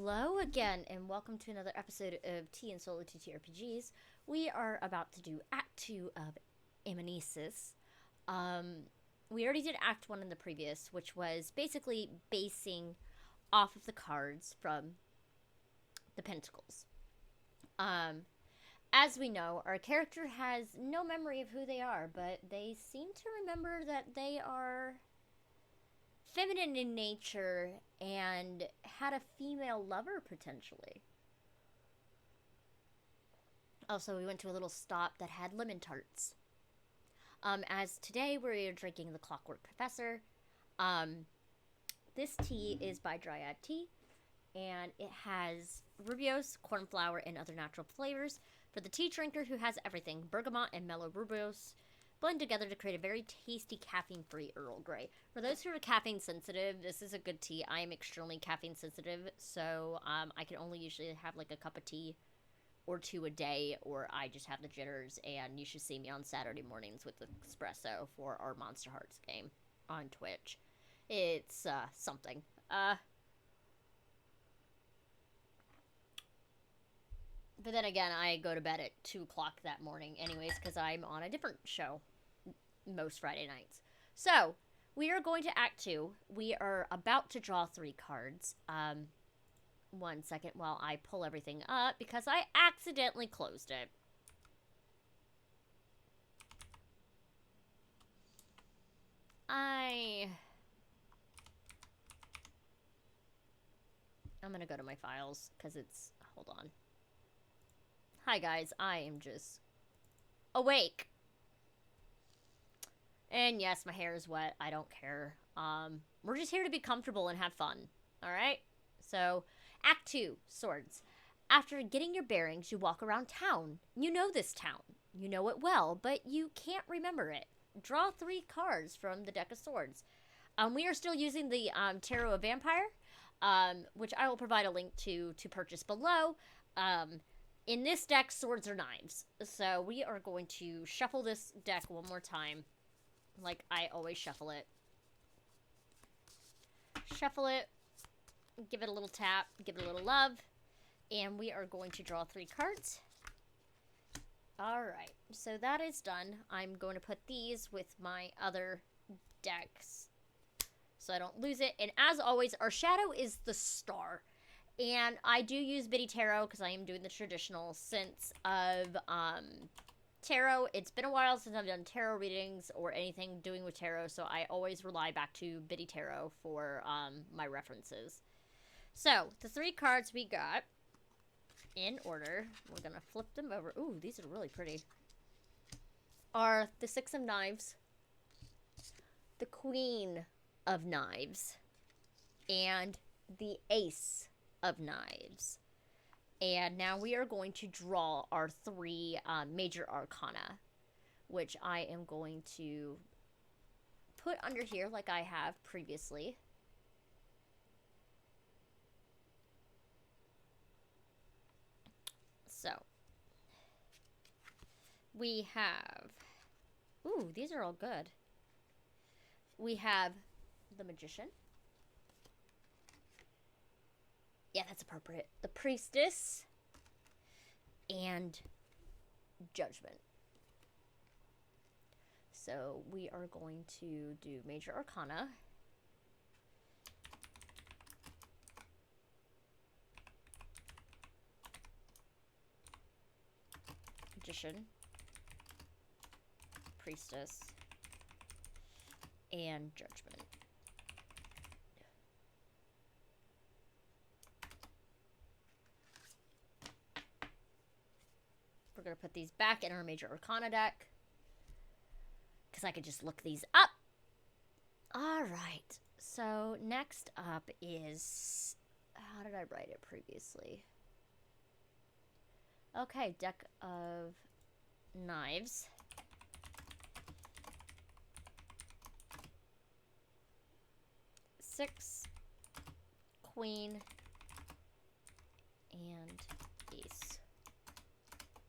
Hello again, and welcome to another episode of Tea and Solo TTRPGs. We are about to do Act 2 of Anamnesis. We already did Act 1 in the previous, which was basically basing off of the cards from the Pentacles. As we know, our character has no memory of who they are, but they seem to remember that they are feminine in nature and had a female lover potentially. Also, we went to a little stop that had lemon tarts. As today we're drinking the Clockwork Professor. This tea is by Dryad Tea, and it has rubiose, cornflower, and other natural flavors for the tea drinker who has everything. Bergamot and mellow rubiose blend together to create a very tasty caffeine-free Earl Grey. For those who are caffeine sensitive, this is a good tea. I am extremely caffeine sensitive, so I can only usually have like a cup of tea or two a day, or I just have the jitters, and you should see me on Saturday mornings with the espresso for our Monster Hearts game on Twitch. It's something. But then again, I go to bed at 2 o'clock that morning anyways, because I'm on a different show most Friday nights. So, we are going to Act 2. We are about to draw 3 cards. One second while I pull everything up, because I accidentally closed it. I'm gonna go to my files, because it's... Hold on. Hi guys, I am just awake. And yes, my hair is wet. I don't care. We're just here to be comfortable and have fun. Alright? So, Act 2, Swords. After getting your bearings, you walk around town. You know this town. You know it well, but you can't remember it. Draw 3 cards from the deck of swords. We are still using the Tarot of Vampire, which I will provide a link to purchase below. In this deck, swords are knives. So we are going to shuffle this deck one more time, like I always shuffle it. Shuffle it, give it a little tap, give it a little love, and we are going to draw 3 cards. Alright, so that is done. I'm going to put these with my other decks so I don't lose it. And as always, our shadow is the star. And I do use Biddy Tarot because I am doing the traditional sense of tarot. It's been a while since I've done tarot readings or anything doing with tarot, so I always rely back to Biddy Tarot for my references. So, the 3 cards we got, in order, we're going to flip them over. Ooh, these are really pretty. Are the 6 of Knives, the Queen of Knives, and the Ace of Knives. And now we are going to draw our 3 major arcana, which I am going to put under here like I have previously. So, we have... Ooh, these are all good. We have the Magician. Yeah, that's appropriate. The Priestess. And Judgment. So, we are going to do Major Arcana. Magician. Priestess. And Judgment. We're going to put these back in our Major Arcana deck, because I could just look these up. Alright, so next up is... How did I write it previously? Okay, deck of Knives. Six, Queen, and Ace.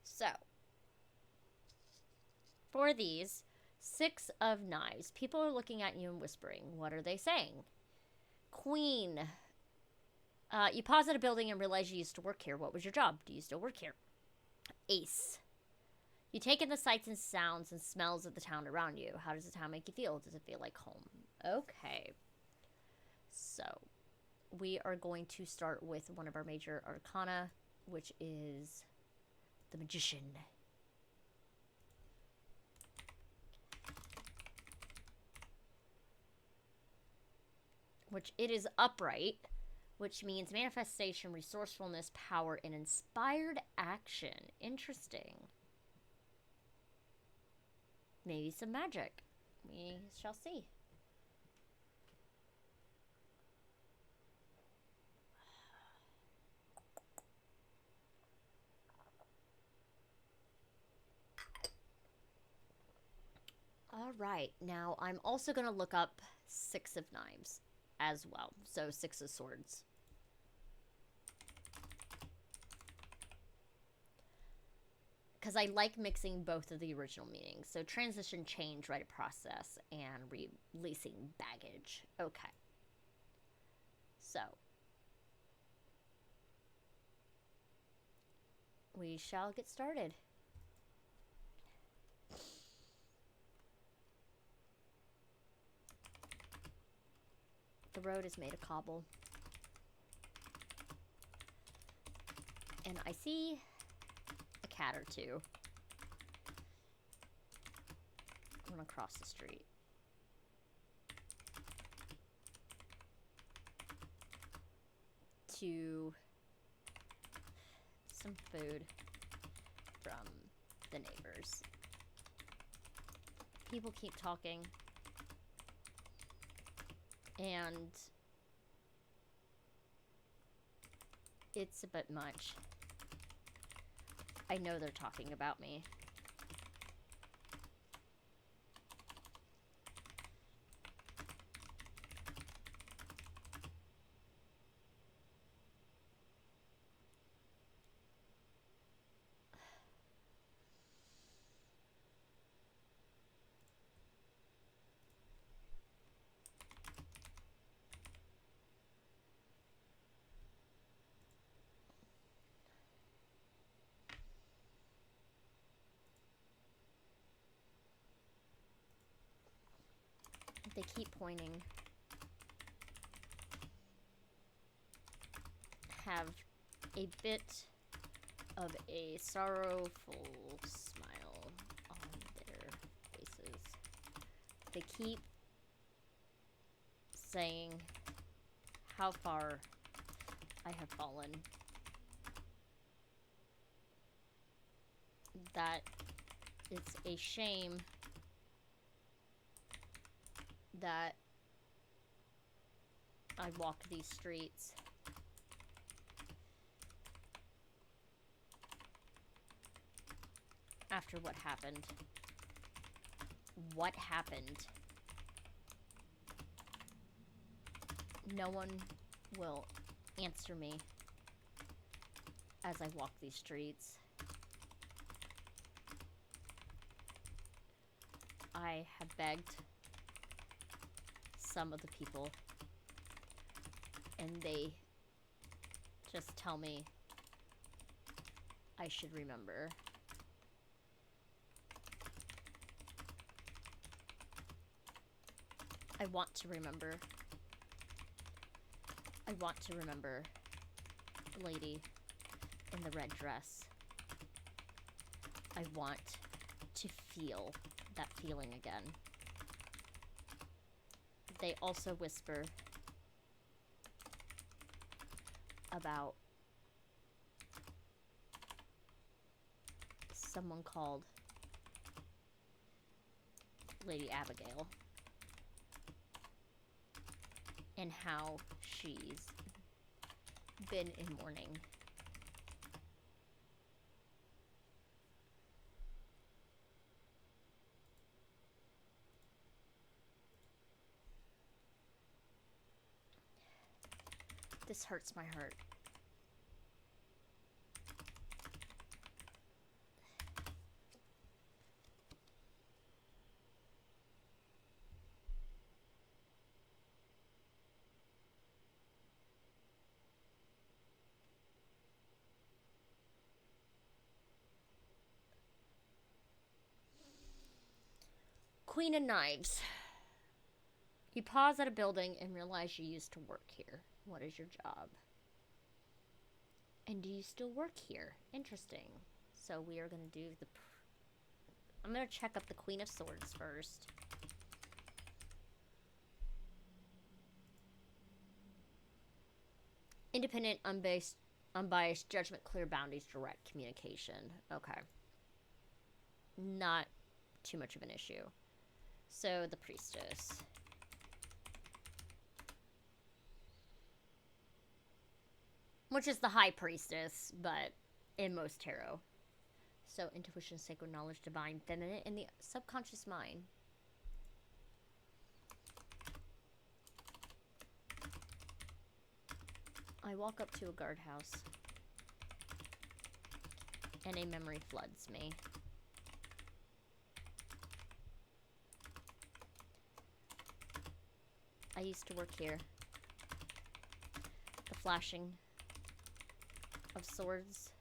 So, for these 6 of Knives, people are looking at you and whispering. What are they saying? Queen You pause at a building and realize you used to work here. What was your job? Do you still work here? Ace. You take in the sights and sounds and smells of the town around you. How does the town make you feel? Does it feel like home? Okay. So, we are going to start with one of our major arcana, which is the Magician. Which it is upright, which means manifestation, resourcefulness, power, and inspired action. Interesting. Maybe some magic. We shall see. All right, now I'm also going to look up 6 of knives as well. So 6 of swords. Because I like mixing both of the original meanings. So transition, change, rite of process, and releasing baggage. Okay. So. We shall get started. The road is made of cobble. And I see a cat or two. I'm gonna cross the street. To some food from the neighbors. People keep talking. And it's a bit much. I know they're talking about me. They keep pointing. Have a bit of a sorrowful smile on their faces. They keep saying how far I have fallen. That it's a shame that I walk these streets. After what happened. What happened? No one will answer me as I walk these streets. I have begged some of the people, and they just tell me I should remember. I want to remember. I want to remember the lady in the red dress. I want to feel that feeling again. They also whisper about someone called Lady Abigail and how she's been in mourning. This hurts my heart. Queen of Knives. You pause at a building and realize you used to work here. What is your job? And do you still work here? Interesting. So we are going to do the... I'm going to check up the Queen of Swords first. Independent, unbiased judgment, clear boundaries, direct communication. Okay. Not too much of an issue. So, the Priestess. Which is the High Priestess, but in most tarot. So, intuition, sacred knowledge, divine, feminine, and the subconscious mind. I walk up to a guardhouse, and a memory floods me. I used to work here. The flashing of swords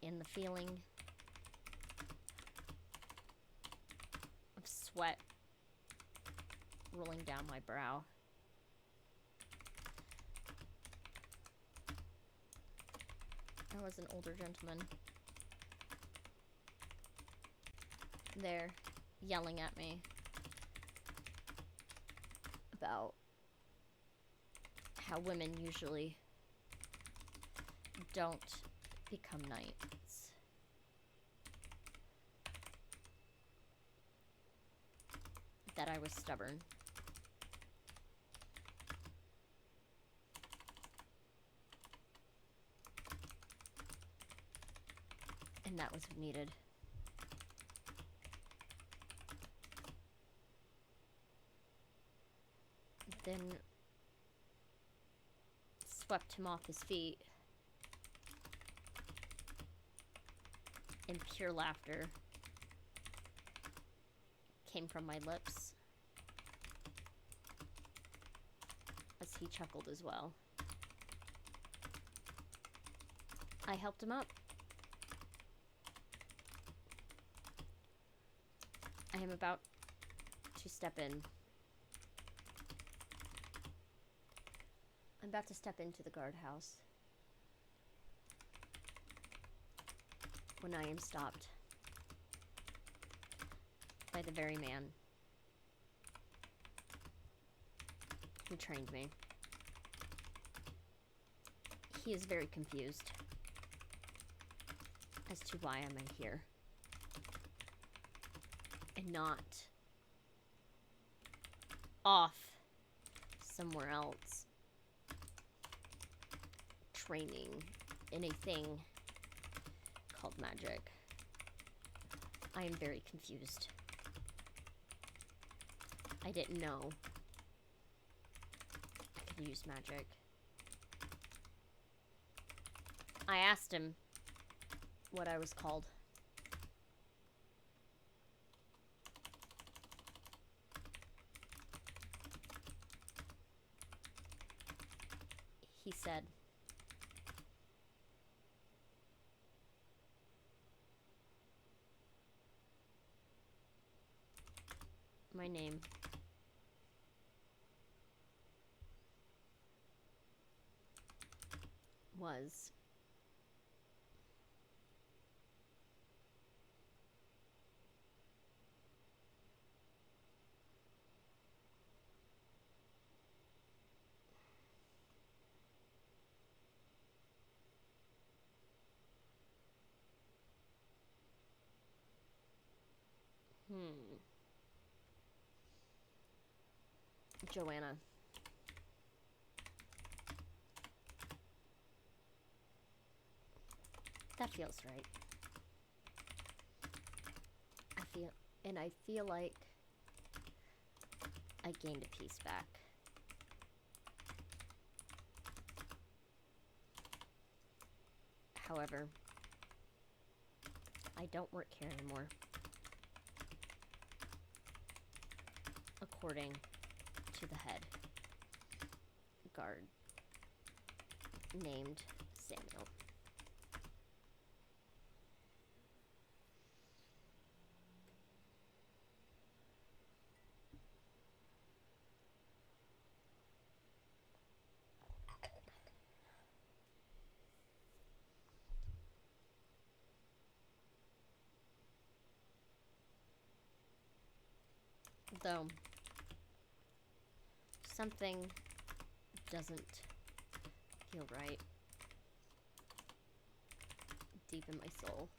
and the feeling of sweat rolling down my brow. I was an older gentleman there yelling at me about how women usually don't become knights. That I was stubborn. And that was needed. Then swept him off his feet. And pure laughter came from my lips as he chuckled as well. I helped him up. I am about to step in. I'm about to step into the guardhouse when I am stopped by the very man who trained me. He is very confused as to why am I here and not off somewhere else training in a thing called magic. I am very confused. I didn't know I could use magic. I asked him what I was called. He said, my name was Joanna. That feels right. I feel like I gained a piece back. However, I don't work here anymore. According to the head guard named Samuel. Though, something doesn't feel right deep in my soul.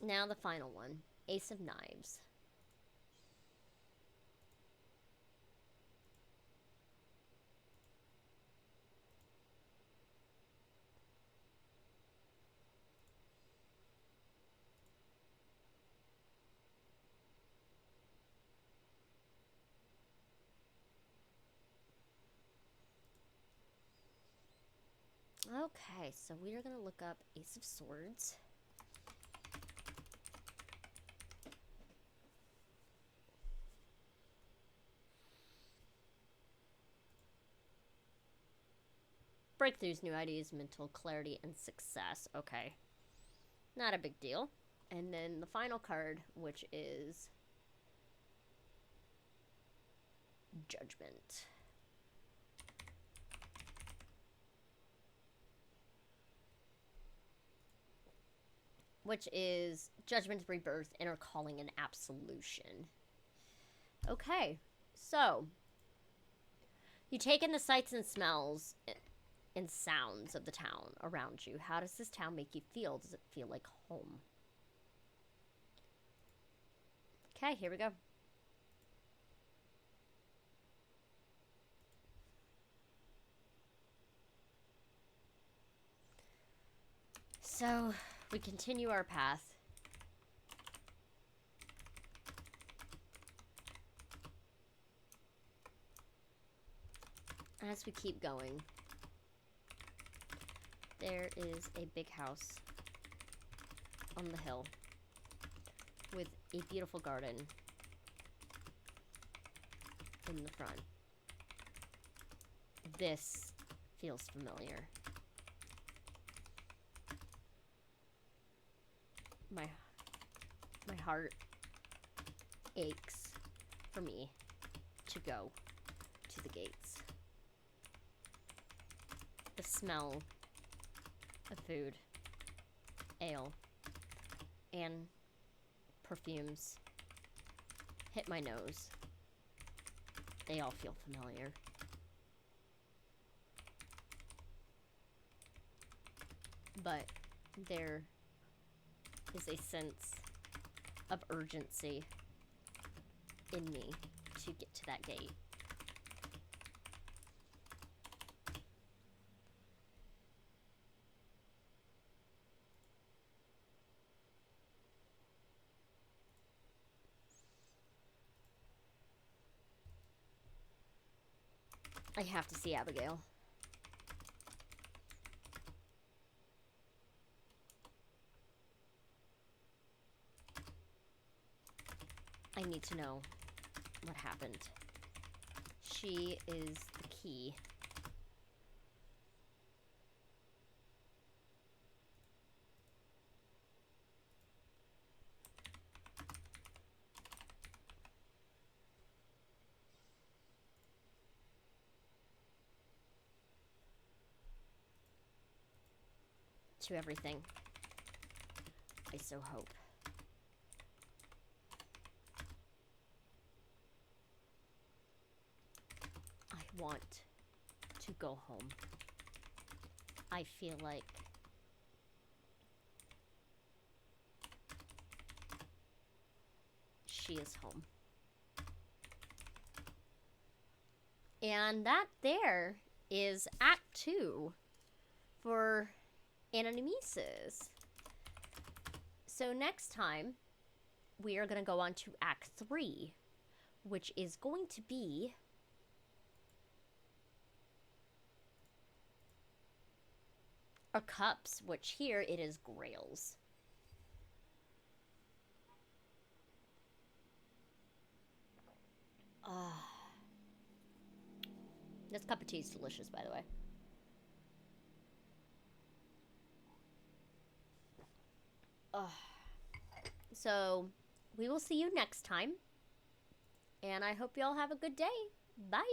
Now the final one, Ace of Knives. Okay, so we are going to look up Ace of Swords. Breakthroughs, new ideas, mental clarity, and success. Okay. Not a big deal. And then the final card, which is Judgment. Which is Judgment, Rebirth, Inner Calling, and Absolution. Okay, so you take in the sights and smells and sounds of the town around you. How does this town make you feel? Does it feel like home? Okay, here we go. So, we continue our path. As we keep going, there is a big house on the hill with a beautiful garden in the front. This feels familiar. My heart aches for me to go to the gates. The smell of food, ale, and perfumes hit my nose. They all feel familiar. But there is a sense of urgency in me to get to that gate. I have to see Abigail. I need to know what happened. She is the key. To everything. I so hope. I want to go home. I feel like she is home. And that there is Act 2 for Anamnesis. So next time, we are going to go on to Act 3, which is going to be our cups, which here it is grails. This cup of tea is delicious, by the way. So, we will see you next time. And I hope you all have a good day. Bye!